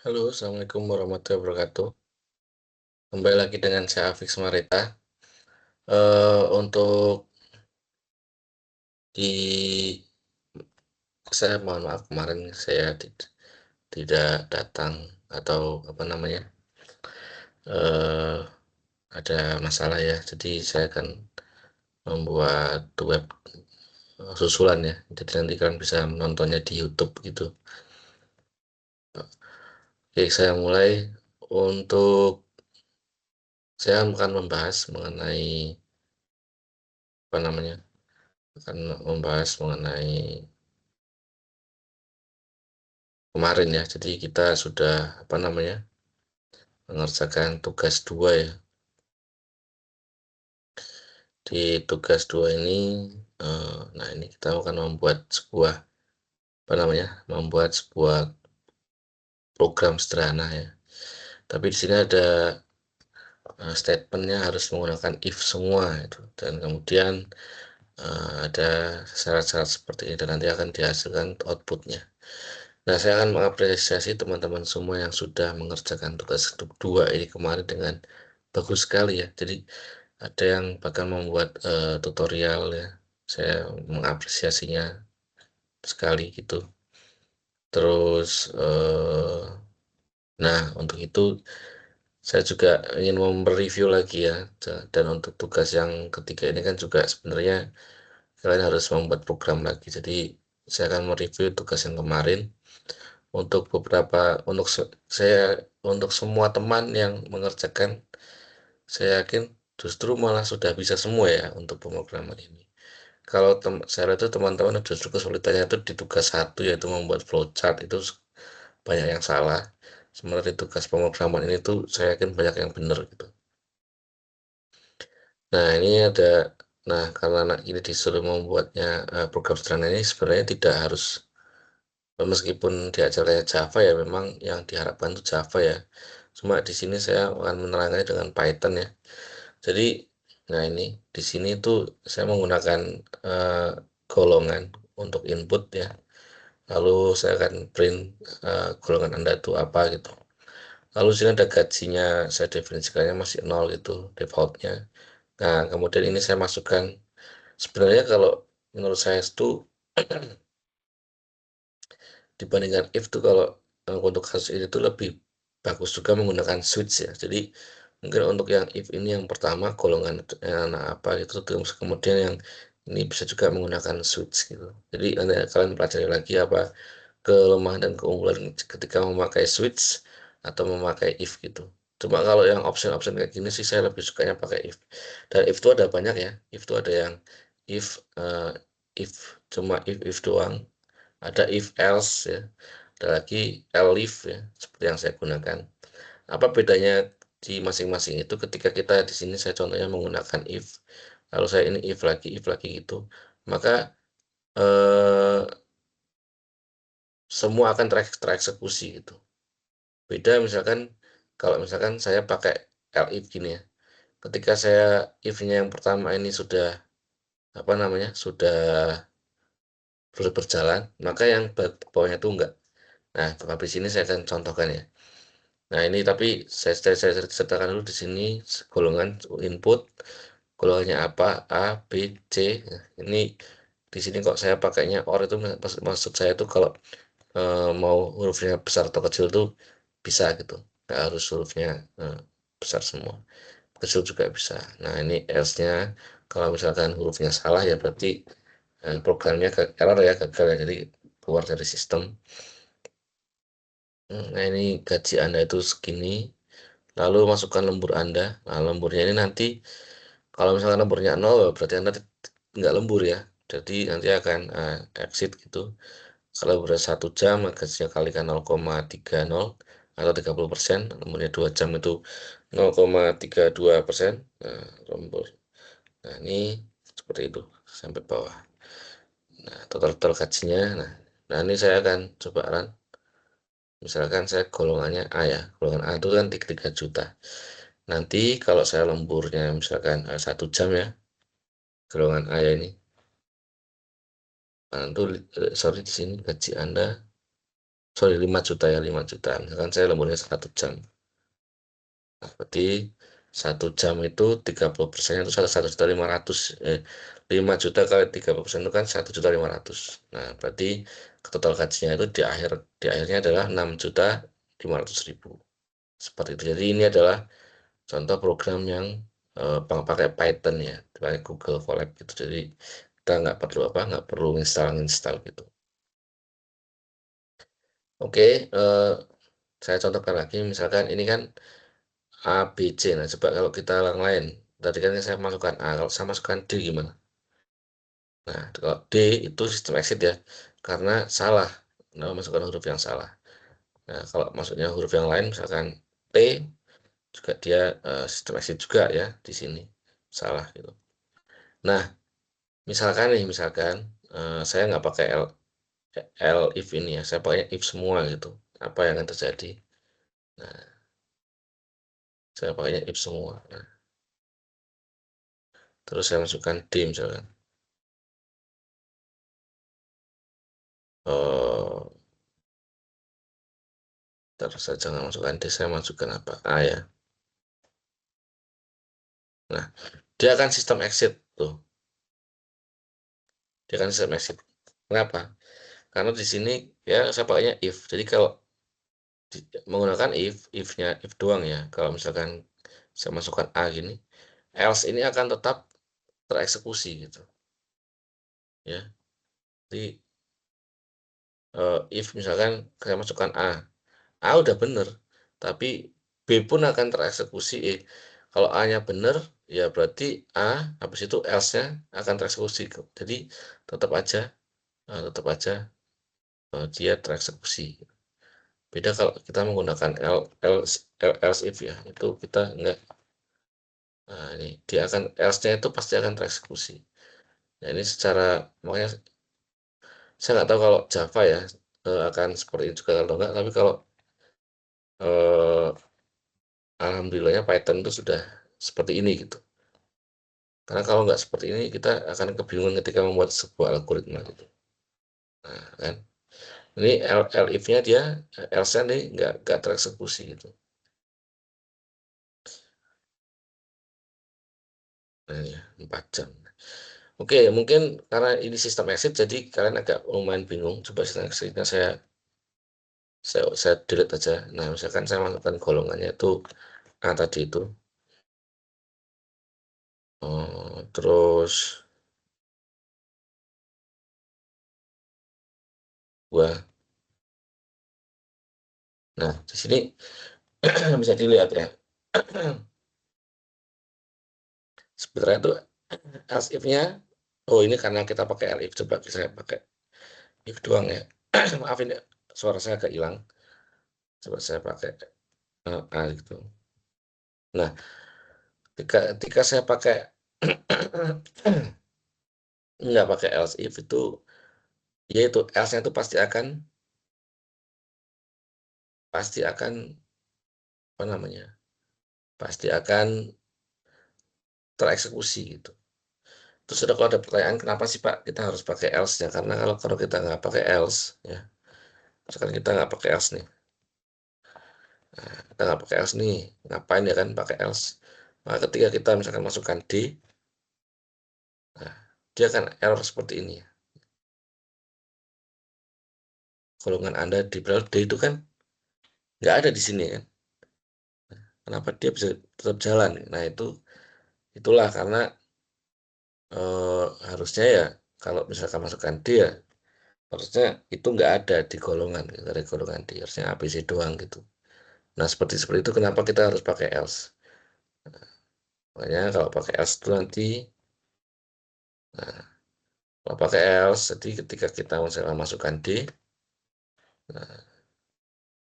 Halo, Assalamualaikum warahmatullahi wabarakatuh. Kembali lagi dengan saya Afik Sumarita. Untuk di saya mohon maaf kemarin saya tidak datang atau apa namanya, eee, ada masalah ya. Jadi saya akan membuat web, susulan ya. Jadi nanti kalian bisa menontonnya di YouTube gitu. Oke, saya mulai. Untuk saya akan membahas mengenai apa namanya, akan membahas mengenai kemarin ya, jadi kita sudah apa namanya, mengerjakan tugas 2 ya. Di tugas 2 ini, nah ini kita akan membuat sebuah apa namanya, membuat sebuah program sederhana ya. Tapi di sini ada, statement harus menggunakan if semua itu, dan kemudian, ada syarat-syarat seperti ini dan nanti akan dihasilkan outputnya. Nah, saya akan mengapresiasi teman-teman semua yang sudah mengerjakan tugas 2 ini kemarin dengan bagus sekali ya. Jadi ada yang bahkan membuat, tutorial ya, saya mengapresiasinya sekali gitu. Terus, nah untuk itu saya juga ingin mereview lagi ya, dan untuk tugas yang ketiga ini kan juga sebenarnya kalian harus membuat program lagi. Jadi saya akan mereview tugas yang kemarin untuk beberapa untuk saya untuk semua teman yang mengerjakan, saya yakin justru malah sudah bisa semua ya untuk pemrograman ini. Kalau saya lihat itu teman-teman justru kesulitannya itu di tugas satu yaitu membuat flowchart itu banyak yang salah. Sebenarnya di tugas pemrograman ini tuh saya yakin banyak yang benar gitu. Nah ini ada, nah karena anak ini disuruh membuatnya program sederhana ini sebenarnya tidak harus, meskipun diajarnya Java ya memang yang diharapkan itu Java ya. Cuma di sini saya akan menerangkannya dengan Python ya. Jadi, nah ini di sini tuh saya menggunakan golongan untuk input ya. Lalu saya akan print golongan Anda itu apa gitu. Lalu sini ada gajinya, saya definisikannya masih 0 gitu defaultnya. Nah, kemudian ini saya masukkan, sebenarnya kalau menurut saya itu dibandingkan if tuh kalau untuk kasus ini tuh lebih bagus juga menggunakan switch ya. Jadi mungkin untuk yang if ini yang pertama golongan nah apa gitu, terus kemudian yang ini bisa juga menggunakan switch gitu. Jadi nanti kalian pelajari lagi apa kelemahan dan keunggulan ketika memakai switch atau memakai if gitu. Cuma kalau yang option-option kayak gini sih saya lebih sukanya pakai if. Dan if itu ada banyak ya. If itu ada yang if if cuma if doang, ada if else ya, ada lagi elif ya, seperti yang saya gunakan. Apa bedanya di masing-masing itu ketika kita di sini saya contohnya menggunakan if, lalu saya ini if lagi gitu, maka eh, semua akan tereksekusi gitu. Beda misalkan kalau misalkan saya pakai elif gini ya, ketika saya if-nya yang pertama ini sudah apa namanya sudah berjalan, maka yang bawahnya itu enggak. Nah, habis ini saya akan contohkan ya. Nah, ini tapi saya sertakan dulu di sini golongan input, golongannya apa, A, B, C. Nah, ini di sini kok saya pakainya OR itu maksud saya itu kalau mau hurufnya besar atau kecil tuh bisa gitu. Nggak harus hurufnya besar semua. Kecil juga bisa. Nah, ini else-nya kalau misalkan hurufnya salah ya berarti programnya error ya, gagal ya. Jadi keluar dari sistem. Nah, ini gaji Anda itu segini. Lalu masukkan lembur Anda. Nah, lemburnya ini nanti kalau misalkan lemburnya 0 berarti Anda nggak lembur ya. Jadi nanti akan exit gitu. Kalau lemburnya 1 jam, gajinya kalikan 0,30 atau 30%. Lemburnya 2 jam itu 0,32%. Nah, lembur. Nah, ini seperti itu sampai bawah. Nah, total gajinya. Nah, ini saya akan coba run. Misalkan saya golongannya A ya, golongan A itu kan 3 juta. Nanti kalau saya lemburnya misalkan 1 jam ya, golongan A ya ini. Nah, itu sorry di sini gaji Anda sorry 5 juta ya, 5 juta. Misalkan saya lemburnya 1 jam. Nah, berarti 1 jam itu 30% itu 1.500.000. 5 juta kali 30% itu kan 1.500.000. Nah, berarti total gajinya itu di akhirnya adalah 6.500.000. Seperti itu. Jadi ini adalah contoh program yang pakai Python ya, pakai Google Colab gitu. Jadi kita nggak perlu install gitu. Oke, saya contohkan lagi, misalkan ini kan A, B, C. Nah, coba kalau kita yang lain, tadi kan saya masukkan A, kalau saya masukkan D gimana? Nah, kalau D itu sistem exit ya, karena salah, nah, masukkan huruf yang salah. Nah, kalau masuknya huruf yang lain, misalkan T, juga dia sistem exit juga ya, di sini, salah gitu. Nah, misalkan saya nggak pakai L if ini ya, saya pakai if semua gitu. Apa yang akan terjadi? Nah, saya pakainya if semua. Nah, terus saya masukkan D misalkan. Oh, terus saya jangan masukkan D, saya masukkan apa? A ya. Nah, dia akan sistem exit tuh. Dia akan sistem exit. Kenapa? Karena di sini ya saya pakainya if. Jadi kalau menggunakan if-nya if doang ya. Kalau misalkan saya masukkan A gini, else ini akan tetap tereksekusi gitu ya. Jadi if misalkan saya masukkan A udah bener, tapi B pun akan tereksekusi E. Kalau A-nya bener, ya berarti habis itu else-nya akan tereksekusi. Jadi tetap aja, tetap aja dia tereksekusi. Beda kalau kita menggunakan else if ya, itu kita enggak. Nah, ini dia akan else-nya itu pasti akan tereksekusi. Nah, ini makanya saya nggak tahu kalau Java ya akan seperti itu juga atau enggak, tapi kalau eh, alhamdulillahnya Python itu sudah seperti ini gitu. Karena kalau nggak seperti ini, kita akan kebingungan ketika membuat sebuah algoritma gitu. Nah, kan? Ini if-nya dia, else-nya nih nggak tereksekusi gitu. Nah, ya, 4 jam. Oke, mungkin karena ini sistem exit, jadi kalian agak lumayan bingung. Coba sistem exitnya saya delete aja. Nah, misalkan saya masukkan golongannya itu A tadi itu. Terus gua, nah di sini bisa dilihat ya. Sebenarnya itu else if-nya, oh ini karena kita pakai elif, coba saya pakai if doang ya. Maaf ini suara saya agak hilang. Coba saya pakai A gitu. Nah, ketika saya pakai nggak pakai else if itu, yaitu else-nya itu pasti akan apa namanya? Pasti akan tereksekusi gitu. Terus kalau ada pertanyaan, kenapa sih Pak kita harus pakai else ya? Karena kalau kita nggak pakai else ya, misalkan kita nggak pakai else nih, kita nggak pakai else nih, ngapain ya kan pakai else? Maka ketika kita misalkan masukkan D, nah, dia akan error seperti ini ya. Golongan Anda di browser D itu kan nggak ada di sini kan. Kenapa dia bisa tetap jalan? Nah itulah karena harusnya ya kalau misalkan masukkan D ya, harusnya itu nggak ada di golongan, dari golongan D, harusnya ABC doang gitu. Nah seperti itu kenapa kita harus pakai else? Makanya kalau pakai else itu nanti, nah, kalau pakai else, jadi ketika kita misalkan masukkan D, nah,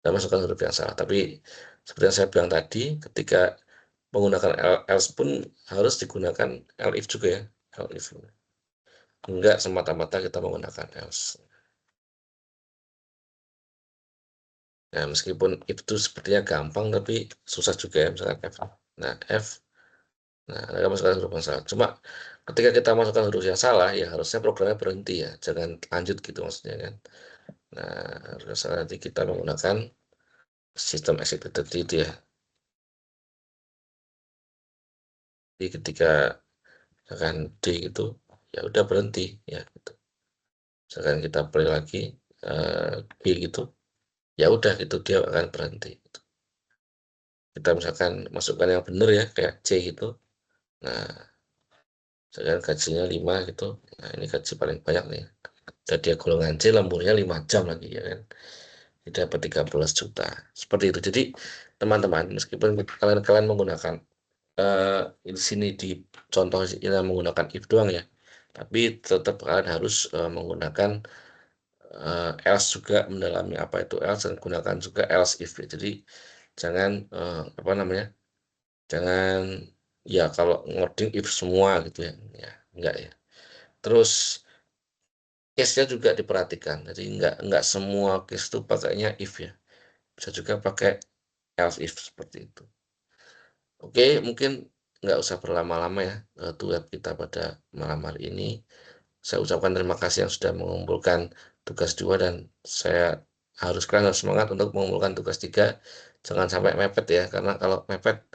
kita masukkan huruf yang salah. Tapi seperti yang saya bilang tadi, ketika menggunakan else pun harus digunakan elif juga ya, elif. Enggak semata-mata kita menggunakan else. Nah, meskipun itu sepertinya gampang, tapi susah juga ya, misalkan F. Nah, F, nah, kita masukkan huruf yang salah. Cuma ketika kita masukkan huruf yang salah, ya harusnya programnya berhenti ya, jangan lanjut gitu maksudnya kan. Nah, terus nanti kita menggunakan sistem executed itu ya. Jadi ketika misalkan D gitu, ya udah berhenti ya gitu. Misalkan kita play lagi B gitu, ya udah gitu dia akan berhenti. Kita misalkan masukkan yang benar ya kayak C gitu. Nah, misalkan gajinya 5 gitu. Nah, ini gaji paling banyak nih. Dan dia golongan C lemburnya 5 jam lagi ya kan. Dia dapat 13 juta. Seperti itu. Jadi teman-teman, meskipun kalian menggunakan di sini di contoh kita menggunakan if doang ya. Tapi tetap kalian harus menggunakan else juga, mendalami apa itu else, dan gunakan juga else if ya. Jadi jangan apa namanya, jangan ya kalau ngoding if semua gitu ya, ya enggak ya. Terus case-nya juga diperhatikan, jadi enggak semua case itu pakainya if ya, bisa juga pakai else if seperti itu. Oke, mungkin nggak usah berlama-lama ya tuh web kita pada malam hari ini. Saya ucapkan terima kasih yang sudah mengumpulkan tugas 2, dan saya kalian harus semangat untuk mengumpulkan tugas 3. Jangan sampai mepet ya, karena kalau mepet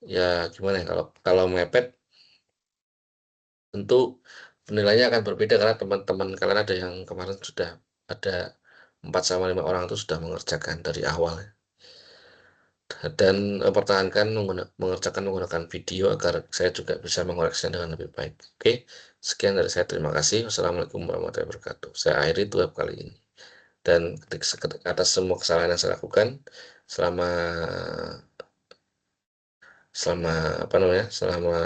ya gimana ya, kalau kalau mepet tentu penilaiannya akan berbeda, karena teman-teman kalian ada yang kemarin sudah ada 4 sama 5 orang itu sudah mengerjakan dari awal ya. Dan pertahankan mengerjakan menggunakan video agar saya juga bisa mengoreksinya dengan lebih baik. Oke, sekian dari saya. Terima kasih. Wassalamualaikum warahmatullahi wabarakatuh. Saya akhiri tuh web kali ini. Dan atas semua kesalahan yang saya lakukan selama selama apa namanya, selama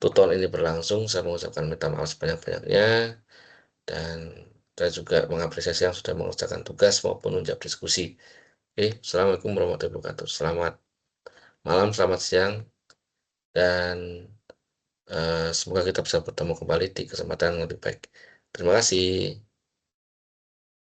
tutorial ini berlangsung, saya mengucapkan minta maaf sebanyak-banyaknya, dan saya juga mengapresiasi yang sudah mengerjakan tugas maupun menjawab diskusi. Oke, assalamualaikum warahmatullahi wabarakatuh. Selamat malam, selamat siang, dan semoga kita bisa bertemu kembali di kesempatan yang lebih baik. Terima kasih.